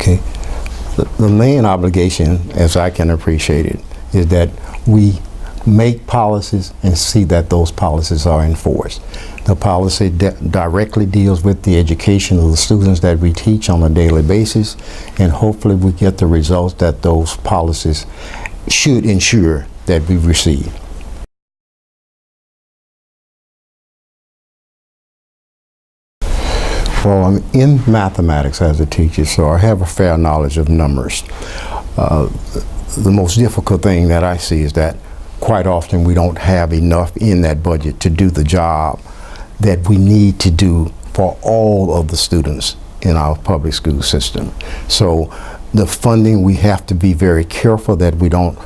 Okay. The main obligation, as I can appreciate it, is that we make policies and see that those policies are enforced. The policy directly deals with the education of the students that we teach on a daily basis, and hopefully we get the results that those policies should ensure that we receive. Well, I'm in mathematics as a teacher, so I have a fair knowledge of numbers. The most difficult thing that I see is that quite often we don't have enough in that budget to do the job that we need to do for all of the students in our public school system. So the funding, we have to be very careful that we don't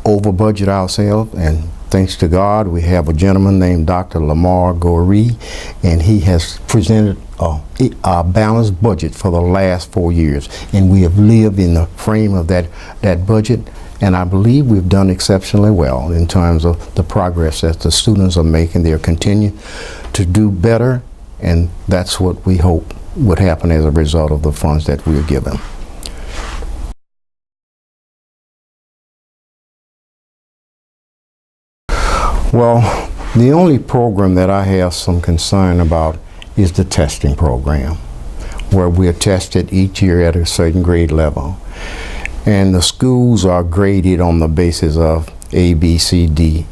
over budget ourselves, and thanks to God, we have a gentleman named Dr. Lamar Goree, and he has presented a balanced budget for the last 4 years, and we have lived in the frame of that budget, and I believe we've done exceptionally well in terms of the progress that the students are making. They're continuing to do better, and that's what we hope would happen as a result of the funds that we're given. Well, the only program that I have some concern about is the testing program, where we're tested each year at a certain grade level. And the schools are graded on the basis of A, B, C, D,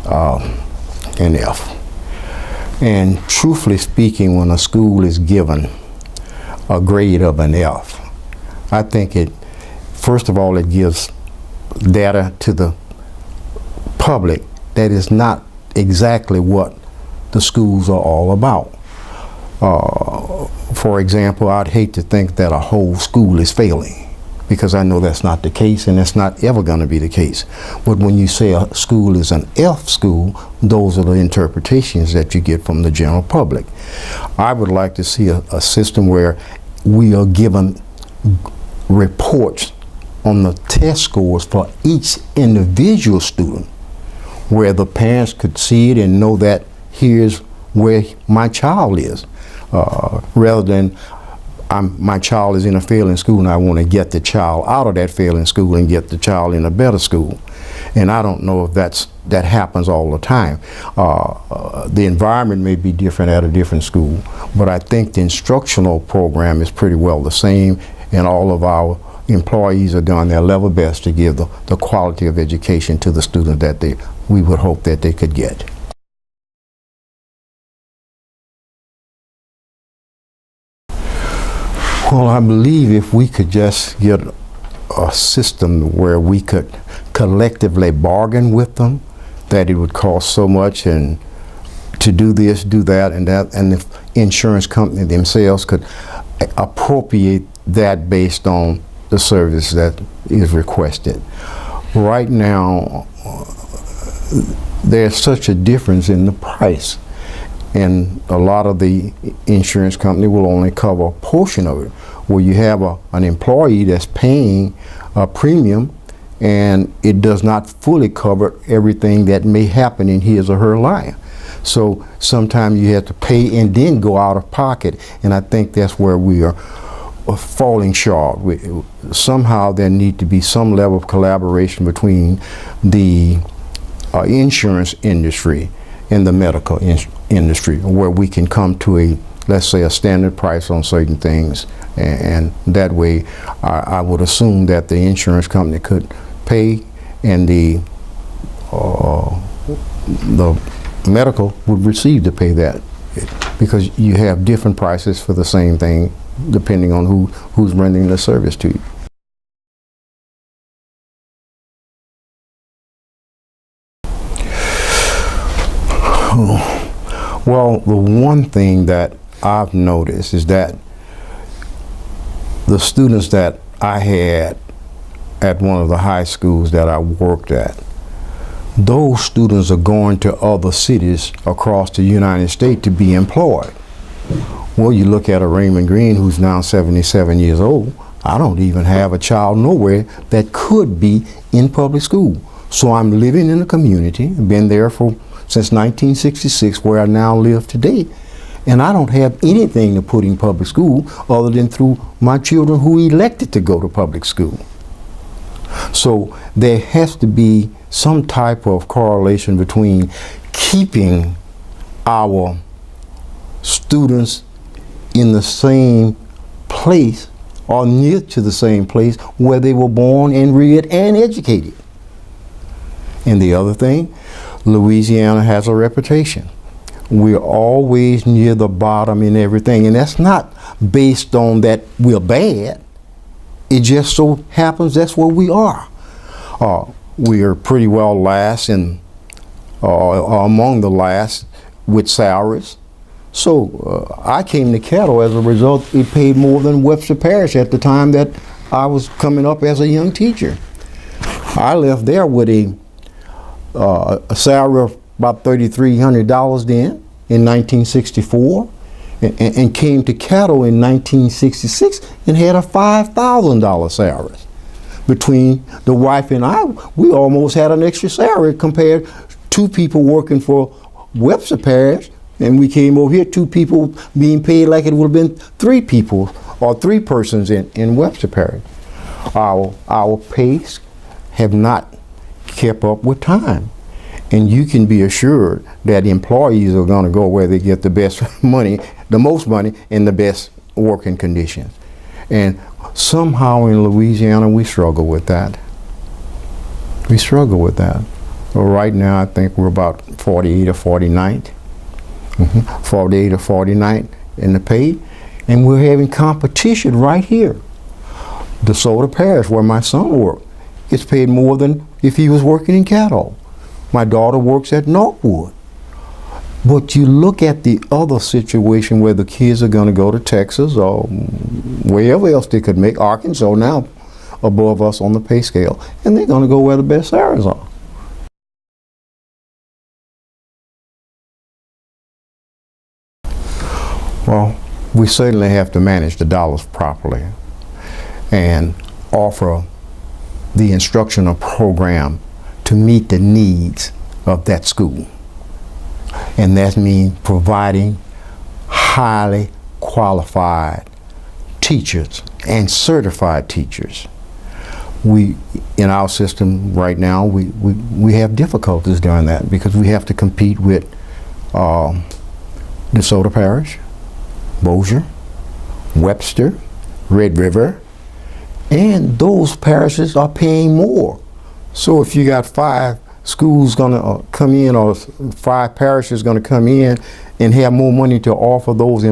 and F. And truthfully speaking, when a school is given a grade of an F, I think first of all, it gives data to the public that is not exactly what the schools are all about. For example, I'd hate to think that a whole school is failing, because I know that's not the case, and that's not ever going to be the case. But when you say a school is an F school, those are the interpretations that you get from the general public. I would like to see a system where we are given reports on the test scores for each individual student, where the parents could see it and know that here's where my child is, rather than my child is in a failing school and I want to get the child out of that failing school and get the child in a better school. And I don't know if that happens all the time. The environment may be different at a different school, but I think the instructional program is pretty well the same, and all of our employees are doing their level best to give the quality of education to the students that we would hope that they could get. Well, I believe if we could just get a system where we could collectively bargain with them, that it would cost so much, and to do this, do that, and the insurance company themselves could appropriate that based on the service that is requested. Right now, there's such a difference in the price, and a lot of the insurance company will only cover a portion of it, where you have an employee that's paying a premium and it does not fully cover everything that may happen in his or her life. So sometimes you have to pay and then go out of pocket, and I think that's where we are falling short. Somehow there need to be some level of collaboration between the insurance industry and the medical industry, where we can come to let's say a standard price on certain things, and that way I would assume that the insurance company could pay, and the medical would receive to pay that, because you have different prices for the same thing depending on who's rendering the service to you. Well, the one thing that I've noticed is that the students that I had at one of the high schools that I worked at, those students are going to other cities across the United States to be employed. Well, you look at a Raymond Green who's now 77 years old. I don't even have a child nowhere that could be in public school. So I'm living in a community, been there since 1966, where I now live today. And I don't have anything to put in public school other than through my children who elected to go to public school. So there has to be some type of correlation between keeping our students in the same place or near to the same place where they were born and reared and educated. And the other thing, Louisiana has a reputation. We're always near the bottom in everything, and that's not based on that we're bad. It just so happens that's where we are. We are pretty well last in, among the last with salaries. So I came to Caddo as a result. It paid more than Webster Parish at the time that I was coming up as a young teacher. I left there with a salary of about $3,300 then in 1964, and came to Caddo in 1966 and had a $5,000 salary. Between the wife and I, we almost had an extra salary compared to two people working for Webster Parish, and we came over here, two people being paid like it would have been three people or three persons in Webster Parish. Our pace have not kept up with time. And you can be assured that employees are going to go where they get the best money, the most money, and the best working conditions. And somehow in Louisiana we struggle with that. We struggle with that. Well, right now I think we're about 48 or 49th. 48 or 49th in the pay. And we're having competition right here. DeSoto Parish, where my son worked, gets paid more than if he was working in Caddo. My daughter works at Northwood. But you look at the other situation where the kids are going to go to Texas or wherever else they could make, Arkansas now above us on the pay scale, and they're going to go where the best salaries are. Well, we certainly have to manage the dollars properly and offer the instructional program to meet the needs of that school. And that means providing highly qualified teachers and certified teachers. We, in our system right now, we have difficulties doing that because we have to compete with DeSoto Parish, Bossier, Webster, Red River, and those parishes are paying more. So if you got 5 schools gonna come in, or 5 parishes gonna come in and have more money to offer those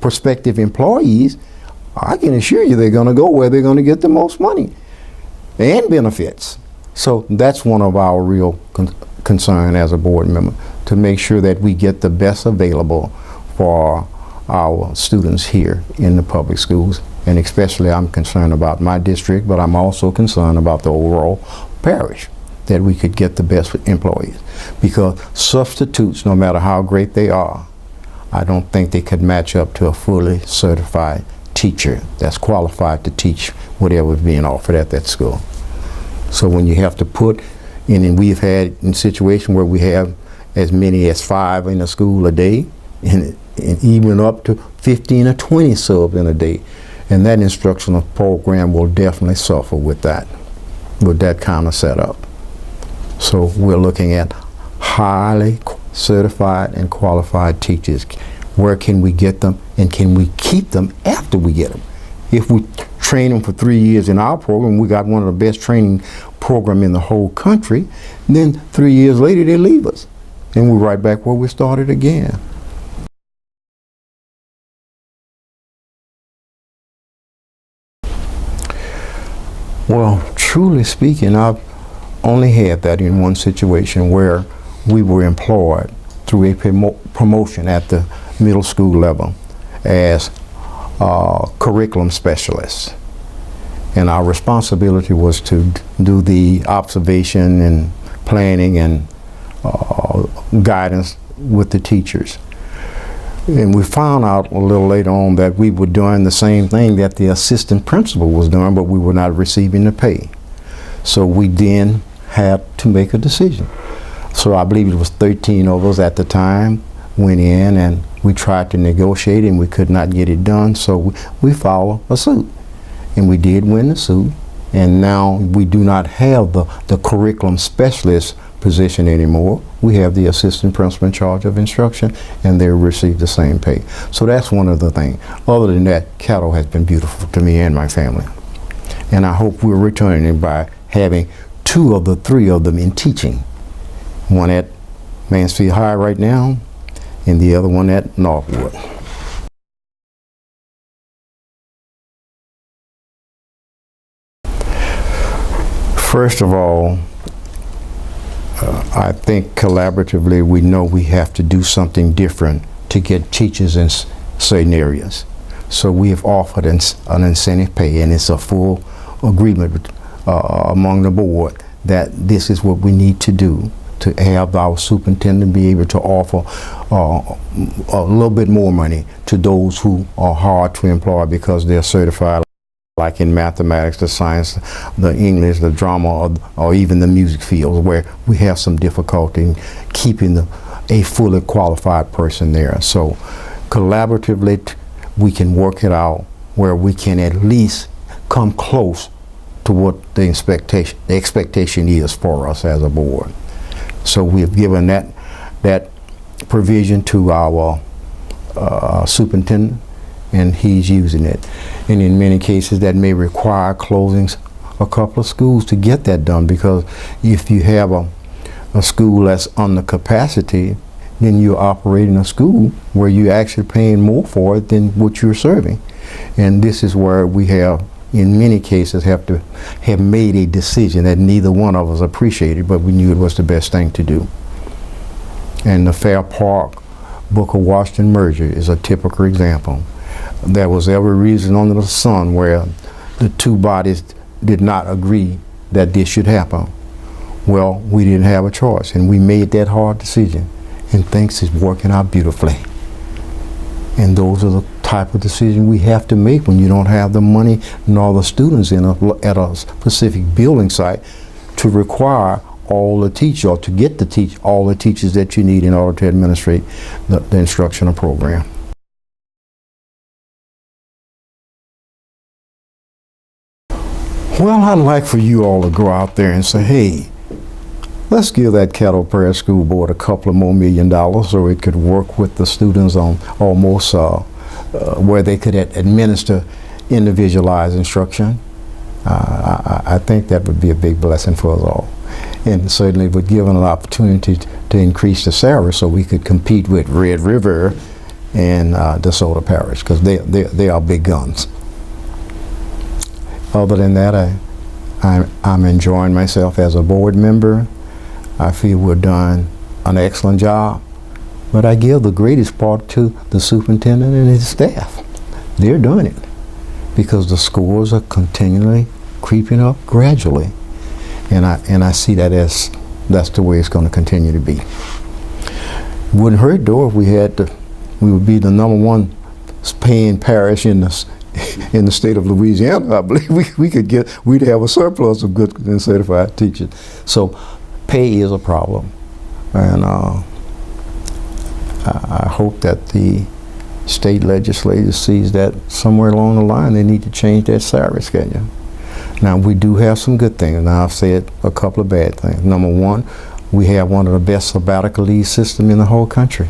prospective employees, I can assure you they're gonna go where they're gonna get the most money and benefits. So that's one of our real concern as a board member, to make sure that we get the best available for our students here in the public schools. And especially I'm concerned about my district, but I'm also concerned about the overall parish, that we could get the best employees. Because substitutes, no matter how great they are, I don't think they could match up to a fully certified teacher that's qualified to teach whatever is being offered at that school. So when you have to put in, and we've had in situations where we have as many as 5 in a school a day, and even up to 15 or 20 subs in a day. And that instructional program will definitely suffer with that kind of setup. So we're looking at highly certified and qualified teachers. Where can we get them, and can we keep them after we get them? If we train them for 3 years in our program, we got one of the best training program in the whole country, then 3 years later they leave us, and we're right back where we started again. Well, truly speaking, I've only had that in one situation where we were employed through a promotion at the middle school level as curriculum specialists. And our responsibility was to do the observation and planning and guidance with the teachers. And we found out a little later on that we were doing the same thing that the assistant principal was doing, but we were not receiving the pay. So we then had to make a decision. So I believe it was 13 of us at the time went in and We tried to negotiate and we could not get it done, so we filed a suit. And we did win the suit, and now we do not have the curriculum specialist position anymore. We have the assistant principal in charge of instruction, and they receive the same pay. So that's one of the things. Other than that, Caddo has been beautiful to me and my family. And I hope we're returning it by having 2 of the 3 of them in teaching. One at Mansfield High right now, and the other one at Northwood. First of all, I think collaboratively we know we have to do something different to get teachers in certain areas. So we have offered an incentive pay, and it's a full agreement among the board that this is what we need to do to have our superintendent be able to offer a little bit more money to those who are hard to employ because they're certified, like in mathematics, the science, the English, the drama, or even the music fields, where we have some difficulty in keeping a fully qualified person there. So collaboratively, we can work it out where we can at least come close to what the expectation is for us as a board. So we've given that provision to our superintendent, and he's using it. And in many cases that may require closing a couple of schools to get that done, because if you have a school that's under capacity, then you're operating a school where you're actually paying more for it than what you're serving. And this is where we have, in many cases, have made a decision that neither one of us appreciated, but we knew it was the best thing to do. And the Fair Park Booker Washington merger is a typical example. There was every reason under the sun where the 2 bodies did not agree that this should happen. Well, we didn't have a choice, and we made that hard decision, and things is working out beautifully. And those are the type of decisions we have to make when you don't have the money nor the students at a specific building site to require all the teachers, or to get to teach all the teachers that you need in order to administrate the instructional program. Well, I'd like for you all to go out there and say, hey, let's give that Caddo Parish School Board a couple of more $1 million so it could work with the students on almost where they could administer individualized instruction. I think that would be a big blessing for us all. And certainly would give an opportunity to increase the salary so we could compete with Red River and DeSoto Parish, because they are big guns. Other than that, I'm enjoying myself as a board member. I feel we've done an excellent job, but I give the greatest part to the superintendent and his staff. They're doing it because the scores are continually creeping up gradually, and I see that as that's the way it's going to continue to be. Wouldn't hurt though if we would be the #1 paying parish in the state of Louisiana. I believe we'd have a surplus of good and certified teachers. So pay is a problem, and I hope that the state legislature sees that somewhere along the line they need to change that salary schedule. Now, we do have some good things. Now, I've said a couple of bad things. #1, we have one of the best sabbatical leave systems in the whole country.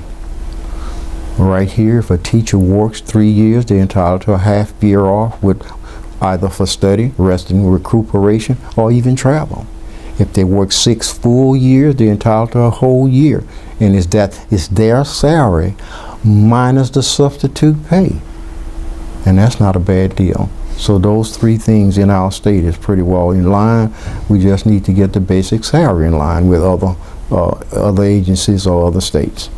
Right here, if a teacher works 3 years, they're entitled to a half year off, with either for study, resting, recuperation, or even travel. If they work 6 full years, they're entitled to a whole year. And it's their salary minus the substitute pay. And that's not a bad deal. So those 3 things in our state is pretty well in line. We just need to get the basic salary in line with other agencies or other states.